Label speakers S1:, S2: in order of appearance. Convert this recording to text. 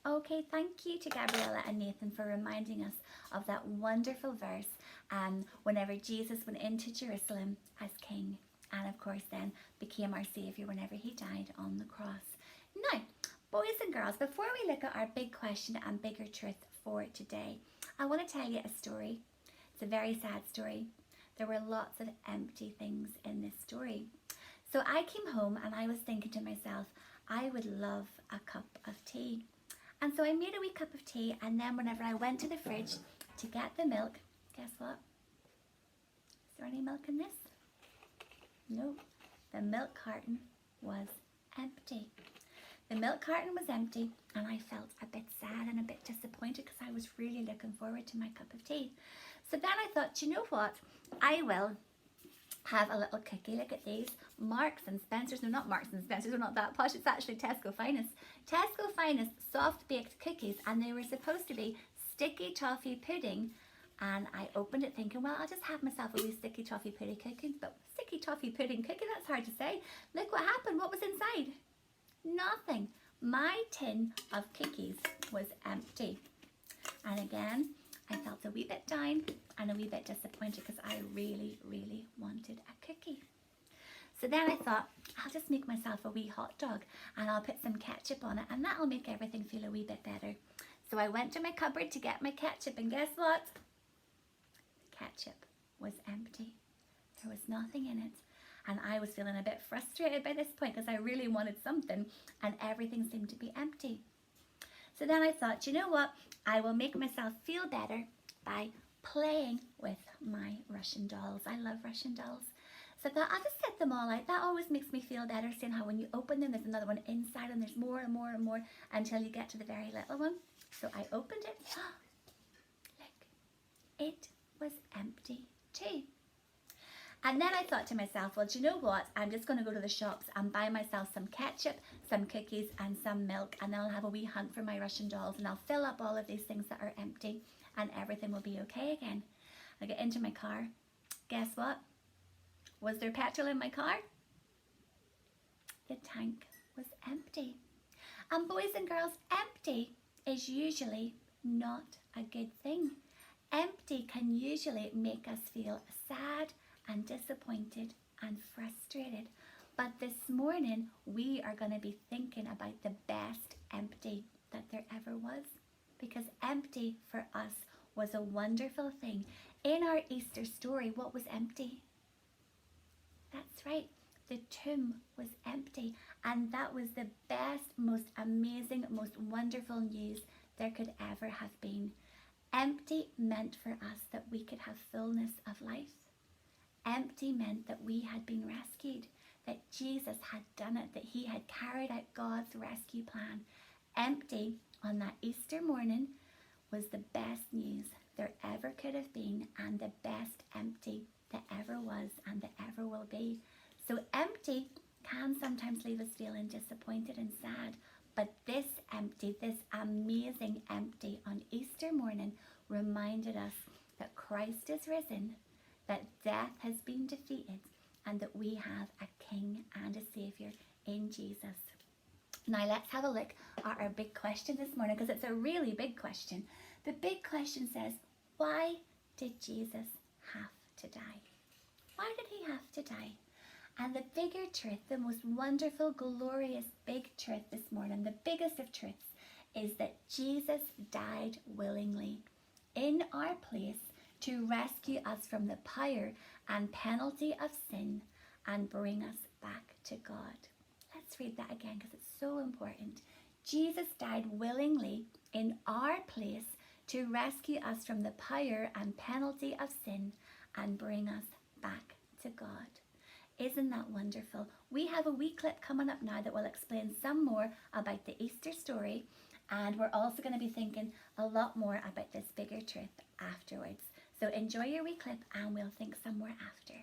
S1: Okay, thank you to Gabriella and Nathan for reminding us of that wonderful verse whenever Jesus went into Jerusalem as king and of course then became our saviour whenever he died on the cross. Now, boys and girls, before we look at our big question and bigger truth for today, I want to tell you a story. It's a very sad story. There were lots of empty things in this story. So I came home and I was thinking to myself, I would love a cup of tea. And so I made a wee cup of tea, and then whenever I went to the fridge to get the milk, guess what? Is there any milk in this? No, the milk carton was empty. The milk carton was empty and I felt a bit sad and a bit disappointed because I was really looking forward to my cup of tea. So then I thought, you know what? I will have a little cookie. Look at these. Marks and Spencer's. No, not Marks and Spencer's. They're not that posh. It's actually Tesco Finest. Tesco Finest soft baked cookies, and they were supposed to be sticky toffee pudding. And I opened it thinking, well, I'll just have myself a wee sticky toffee pudding cookie. But sticky toffee pudding cookie, that's hard to say. Look what happened. What was inside? Nothing. My tin of cookies was empty. And again, I felt a wee bit down and a wee bit disappointed because I really, really wanted a cookie. So then I thought, I'll just make myself a wee hot dog and I'll put some ketchup on it and that'll make everything feel a wee bit better. So I went to my cupboard to get my ketchup, and guess what? The ketchup was empty. There was nothing in it. And I was feeling a bit frustrated by this point because I really wanted something and everything seemed to be empty. So then I thought, you know what? I will make myself feel better by playing with my Russian dolls. I love Russian dolls. So I thought, I'll just set them all out. That always makes me feel better, seeing how when you open them, there's another one inside and there's more and more and more until you get to the very little one. So I opened it. Look, it was empty too. And then I thought to myself, well, do you know what? I'm just going to go to the shops and buy myself some ketchup, some cookies and some milk, and then I'll have a wee hunt for my Russian dolls and I'll fill up all of these things that are empty and everything will be okay again. I get into my car. Guess what? Was there petrol in my car? The tank was empty. And boys and girls, empty is usually not a good thing. Empty can usually make us feel sad and disappointed and frustrated. But this morning, we are going to be thinking about the best empty that there ever was. Because empty for us was a wonderful thing. In our Easter story, what was empty? That's right, the tomb was empty. And that was the best, most amazing, most wonderful news there could ever have been. Empty meant for us that we could have fullness of life. Empty meant that we had been rescued, that Jesus had done it, that he had carried out God's rescue plan. Empty on that Easter morning was the best news there ever could have been, and the best empty that ever was and that ever will be. So empty can sometimes leave us feeling disappointed and sad, but this empty, this amazing empty on Easter morning reminded us that Christ is risen, that death has been defeated, and that we have a King and a Saviour in Jesus. Now let's have a look at our big question this morning, because it's a really big question. The big question says, why did Jesus have to die? Why did he have to die? And the bigger truth, the most wonderful, glorious, big truth this morning, the biggest of truths, is that Jesus died willingly in our place to rescue us from the power and penalty of sin and bring us back to God. Let's read that again because it's so important. Jesus died willingly in our place to rescue us from the power and penalty of sin and bring us back to God. Isn't that wonderful? We have a wee clip coming up now that will explain some more about the Easter story, and we're also going to be thinking a lot more about this bigger truth afterwards. So enjoy your wee clip and we'll think some more after.